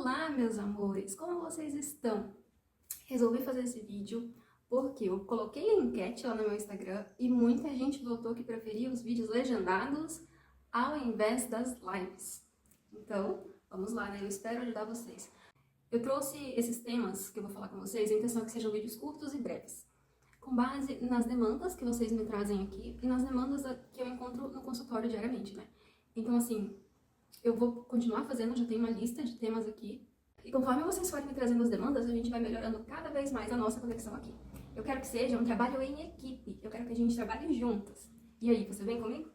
Olá, meus amores! Como vocês estão? Resolvi fazer esse vídeo porque eu coloquei a enquete lá no meu Instagram e muita gente votou que preferia os vídeos legendados ao invés das lives. Então, vamos lá, né? Eu espero ajudar vocês. Eu trouxe esses temas que eu vou falar com vocês, a intenção é que sejam vídeos curtos e breves, com base nas demandas que vocês me trazem aqui e nas demandas que eu encontro no consultório diariamente, né? Então, assim, eu vou continuar fazendo, já tenho uma lista de temas aqui. E conforme vocês forem me trazendo as demandas, a gente vai melhorando cada vez mais a nossa conexão aqui. Eu quero que seja um trabalho em equipe, eu quero que a gente trabalhe juntas. E aí, você vem comigo?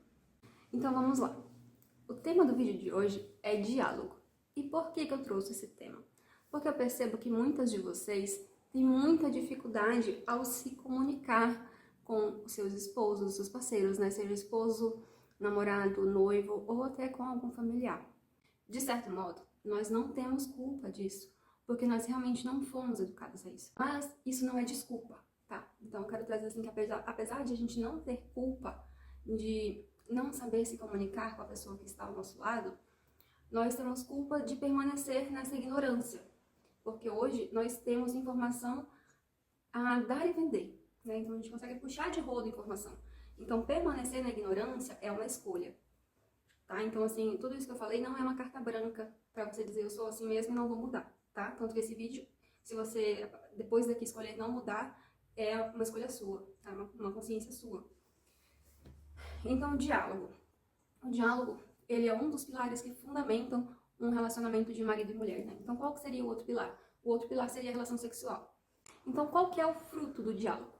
Então vamos lá. O tema do vídeo de hoje é diálogo. E por que eu trouxe esse tema? Porque eu percebo que muitas de vocês têm muita dificuldade ao se comunicar com os seus esposos, seus parceiros, né? Seja esposo, namorado, noivo ou até com algum familiar. De certo modo, nós não temos culpa disso, porque nós realmente não fomos educados a isso. Mas isso não é desculpa, tá? Então eu quero trazer assim que apesar de a gente não ter culpa de não saber se comunicar com a pessoa que está ao nosso lado, nós temos culpa de permanecer nessa ignorância. Porque hoje nós temos informação a dar e vender, né? Então a gente consegue puxar de rodo informação. Então permanecer na ignorância é uma escolha. Tá? Então, assim, tudo isso que eu falei não é uma carta branca pra você dizer eu sou assim mesmo e não vou mudar, tá? Tanto que esse vídeo, se você, depois daqui, escolher não mudar, é uma escolha sua, tá? Uma consciência sua. Então, o diálogo. O diálogo, ele é um dos pilares que fundamentam um relacionamento de marido e mulher, né? Então, qual que seria o outro pilar? O outro pilar seria a relação sexual. Então, qual que é o fruto do diálogo?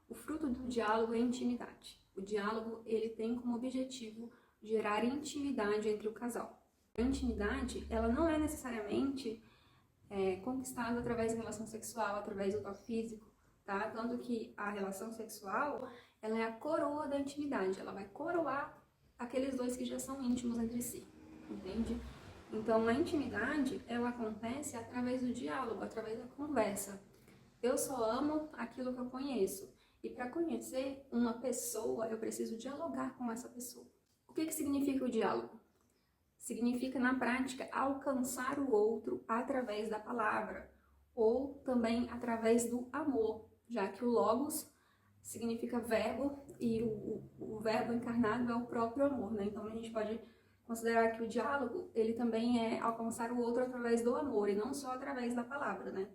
O fruto do diálogo é a intimidade. O diálogo, ele tem como objetivo gerar intimidade entre o casal. A intimidade, ela não é necessariamente conquistada através da relação sexual, através do toque físico, tá? Tanto que a relação sexual, ela é a coroa da intimidade, ela vai coroar aqueles dois que já são íntimos entre si, entende? Então, a intimidade, ela acontece através do diálogo, através da conversa. Eu só amo aquilo que eu conheço. E para conhecer uma pessoa, eu preciso dialogar com essa pessoa. O que significa o diálogo? Significa, na prática, alcançar o outro através da palavra, ou também através do amor, já que o logos significa verbo, e o verbo encarnado é o próprio amor, né? Então a gente pode considerar que o diálogo, ele também é alcançar o outro através do amor, e não só através da palavra, né?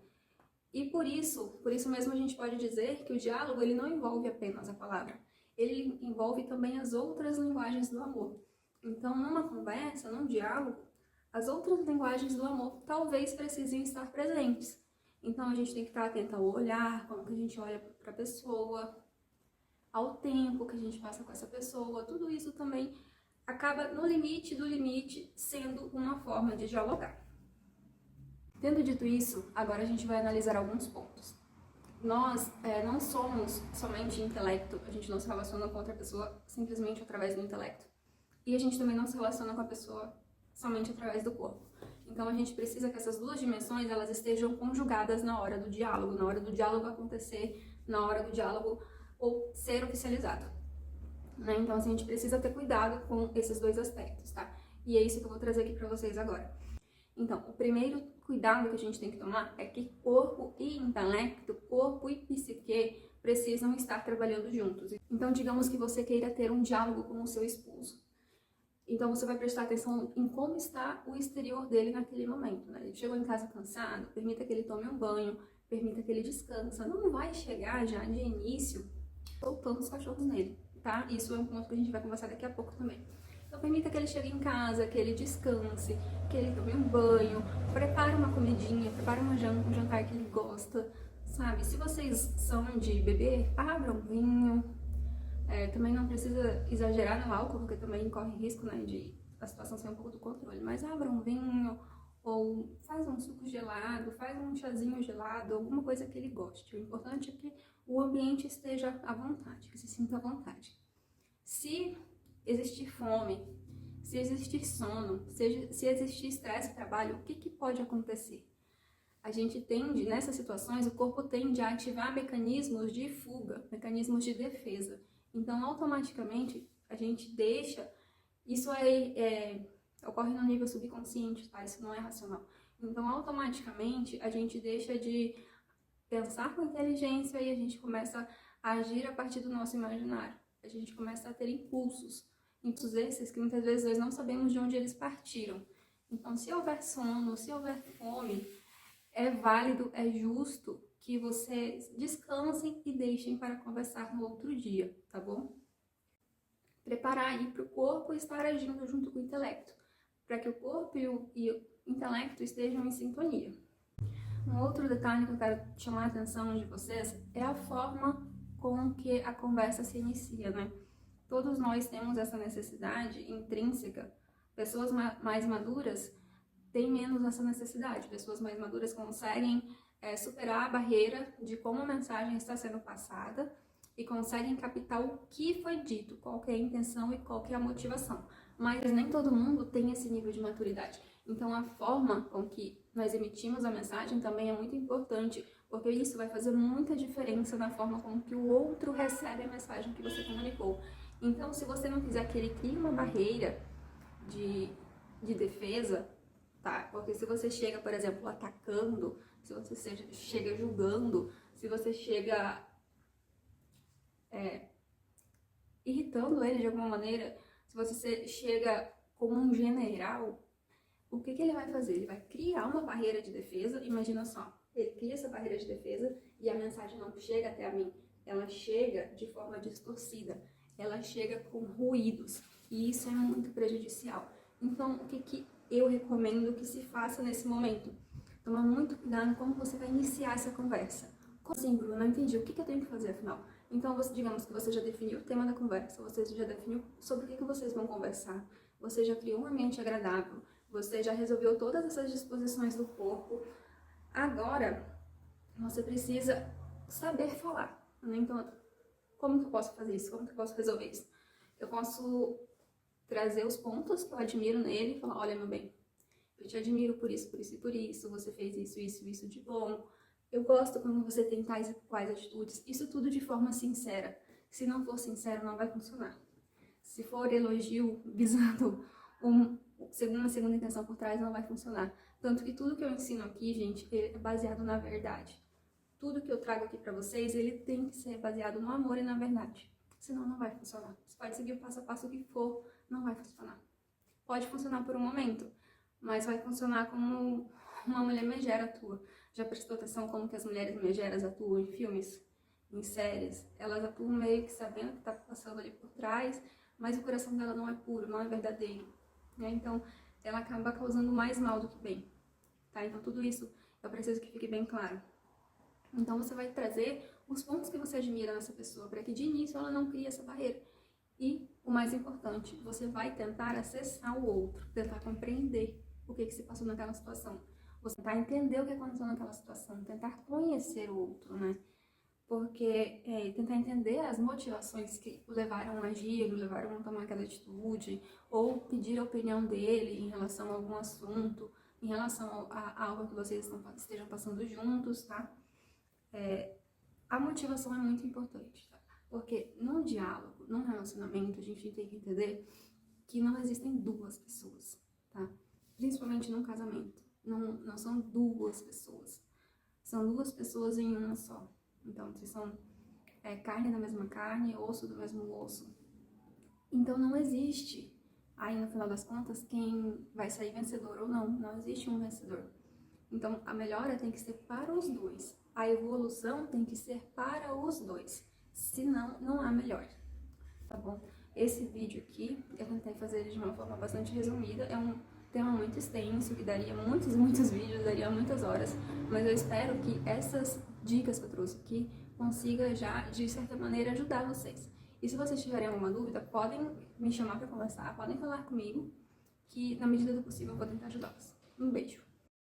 E por isso mesmo a gente pode dizer que o diálogo, ele não envolve apenas a palavra, ele envolve também as outras linguagens do amor. Então, numa conversa, num diálogo, as outras linguagens do amor talvez precisem estar presentes. Então, a gente tem que estar atento ao olhar, como que a gente olha para a pessoa, ao tempo que a gente passa com essa pessoa, tudo isso também acaba no limite do limite sendo uma forma de dialogar. Tendo dito isso, agora a gente vai analisar alguns pontos. Nós não somos somente intelecto, a gente não se relaciona com outra pessoa simplesmente através do intelecto. E a gente também não se relaciona com a pessoa somente através do corpo. Então a gente precisa que essas duas dimensões, elas estejam conjugadas na hora do diálogo acontecer, na hora do diálogo ou ser oficializado. Né? Então assim, a gente precisa ter cuidado com esses dois aspectos, tá? E é isso que eu vou trazer aqui pra vocês agora. Então, o primeiro cuidado que a gente tem que tomar é que corpo e intelecto, corpo e psique precisam estar trabalhando juntos. Então, digamos que você queira ter um diálogo com o seu esposo. Então, você vai prestar atenção em como está o exterior dele naquele momento, né? Ele chegou em casa cansado, permita que ele tome um banho, permita que ele descanse. Não vai chegar já de início soltando os cachorros nele, tá? Isso é um ponto que a gente vai conversar daqui a pouco também. Então permita que ele chegue em casa, que ele descanse, que ele tome um banho, prepare uma comidinha, prepare um jantar que ele gosta, sabe? Se vocês são de beber, abram vinho. Também não precisa exagerar no álcool, porque também corre risco, né, de a situação sair um pouco do controle. Mas abra um vinho, ou faz um suco gelado, faz um chazinho gelado, alguma coisa que ele goste. O importante é que o ambiente esteja à vontade, que se sinta à vontade. Se existir fome, se existir sono, se existir estresse no trabalho, o que pode acontecer? A gente tende, nessas situações, o corpo tende a ativar mecanismos de fuga, mecanismos de defesa. Então, automaticamente, a gente deixa... Isso ocorre no nível subconsciente, tá? Isso não é racional. Então, automaticamente, a gente deixa de pensar com inteligência e a gente começa a agir a partir do nosso imaginário. A gente começa a ter impulsos esses que muitas vezes nós não sabemos de onde eles partiram. Então, se houver sono, se houver fome, é válido, é justo que vocês descansem e deixem para conversar no outro dia, tá bom? Preparar aí para o corpo estar agindo junto com o intelecto, para que o corpo e o intelecto estejam em sintonia. Um outro detalhe que eu quero chamar a atenção de vocês é a forma com que a conversa se inicia, né? Todos nós temos essa necessidade intrínseca. Pessoas mais maduras têm menos essa necessidade. Pessoas mais maduras conseguem superar a barreira de como a mensagem está sendo passada e conseguem captar o que foi dito, qual que é a intenção e qual que é a motivação. Mas nem todo mundo tem esse nível de maturidade. Então a forma com que nós emitimos a mensagem também é muito importante, porque isso vai fazer muita diferença na forma como que o outro recebe a mensagem que você comunicou. Então, se você não quiser que ele crie uma barreira de defesa, tá? Porque se você chega, por exemplo, atacando, se você chega julgando, se você chega irritando ele de alguma maneira, se você chega como um general, o que ele vai fazer? Ele vai criar uma barreira de defesa. Imagina só, ele cria essa barreira de defesa e a mensagem não chega até a mim, ela chega de forma distorcida, ela chega com ruídos e isso é muito prejudicial. Então, o que eu recomendo que se faça nesse momento? Tomar muito cuidado como você vai iniciar essa conversa. Como assim, Bruno? Não entendi. O que eu tenho que fazer, afinal? Então, digamos que você já definiu o tema da conversa, você já definiu sobre o que vocês vão conversar, você já criou um ambiente agradável, você já resolveu todas essas disposições do corpo. Agora, você precisa saber falar, né? Então, como que eu posso fazer isso? Como que eu posso resolver isso? Eu posso trazer os pontos que eu admiro nele e falar, olha, meu bem, eu te admiro por isso, por isso e por isso, você fez isso de bom. Eu gosto quando você tem tais e quais atitudes. Isso tudo de forma sincera. Se não for sincero, não vai funcionar. Se for elogio visando uma segunda intenção por trás, não vai funcionar. Tanto que tudo que eu ensino aqui, gente, é baseado na verdade. Tudo que eu trago aqui pra vocês, ele tem que ser baseado no amor e na verdade. Senão não vai funcionar. Você pode seguir o passo a passo que for, não vai funcionar. Pode funcionar por um momento, mas vai funcionar como uma mulher megera atua. Já prestou atenção como que as mulheres megeras atuam em filmes, em séries? Elas atuam meio que sabendo o que está passando ali por trás, mas o coração dela não é puro, não é verdadeiro, né? Então, ela acaba causando mais mal do que bem, tá? Então, tudo isso eu preciso que fique bem claro. Então, você vai trazer os pontos que você admira nessa pessoa, para que de início ela não crie essa barreira. E, o mais importante, você vai tentar acessar o outro, tentar compreender o que se passou naquela situação. Você tentar entender o que aconteceu naquela situação, tentar conhecer o outro, né? Porque tentar entender as motivações que o levaram a agir, o levaram a tomar aquela atitude, ou pedir a opinião dele em relação a algum assunto, em relação a algo que vocês estejam passando juntos, tá? A motivação é muito importante, tá? Porque num diálogo, num relacionamento, a gente tem que entender que não existem duas pessoas, tá? Principalmente num casamento. Não são duas pessoas. São duas pessoas em uma só. Então, vocês são carne da mesma carne, osso do mesmo osso. Então, não existe, aí no final das contas, quem vai sair vencedor ou não. Não existe um vencedor. Então, a melhora tem que ser para os dois. A evolução tem que ser para os dois. Senão, não há melhor. Tá bom? Esse vídeo aqui, eu tentei fazer ele de uma forma bastante resumida. É um tema muito extenso, que daria muitos vídeos, daria muitas horas, mas eu espero que essas dicas que eu trouxe aqui consiga já, de certa maneira, ajudar vocês. E se vocês tiverem alguma dúvida, podem me chamar para conversar, podem falar comigo, que na medida do possível eu vou tentar ajudá-los. Um beijo!